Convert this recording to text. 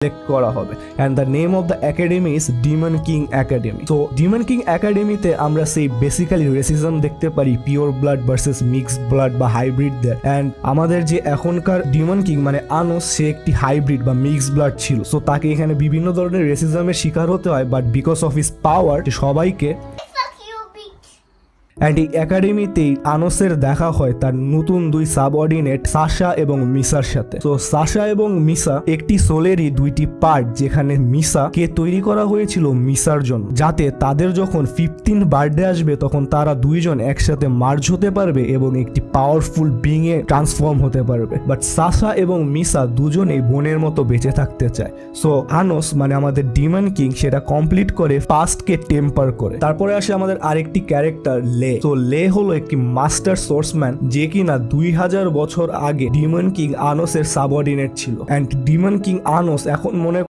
Select করা হবে and the name of the academy is Demon king academy. তো Demon king একাডেমিতে আমরা সেই বেসিক্যালি রেসিজম দেখতে পারি, pure blood versus mixed blood বা হাইব্রিডদের। অ্যান্ড আমাদের যে এখনকার ডিমন কিং মানে আনোস, সে একটি হাইব্রিড বা মিক্সড ব্লাড ছিল। সো তাকে এখানে বিভিন্ন ধরনের রেসিজমের শিকার হতে হয়, বাট বিকজ অফ হিজ পাওয়ার সবাইকে। অ্যান্ড এই একাডেমিতেই আনোসের দেখা হয় তার নতুন দুই সাবঅর্ডিনেট সাশা এবং মিসার সাথে। তো সাশা এবং মিসা একটি সোলেরই দুইটি পার্ট, যেখানে মিসা কে তৈরি করা হয়েছিল মিসার জন্য, যাতে তাদের যখন 15 বার্থডে আসবে তখন তারা দুইজন একসাথে মার্জ হতে পারবে এবং একটি পাওয়ারফুল বিং এ ট্রান্সফর্ম হতে পারবে। বাট সাশা এবং মিসা দুজনেই বোনের মতো বেঁচে থাকতে চায়। সো আনোস মানে আমাদের ডিমন কিং সেটা কমপ্লিট করে পাস্টকে টেম্পার করে। তারপরে আসে আমাদের আরেকটি ক্যারেক্টার লে। তো লে হলো একটি মাস্টার সোর্সম্যান, যে কিনা 2000 বছর আগে ডিমন কিং আনোসের সাবঅর্ডিনেট ছিল। অ্যান্ড ডিমন কিং আনোস এখন মনে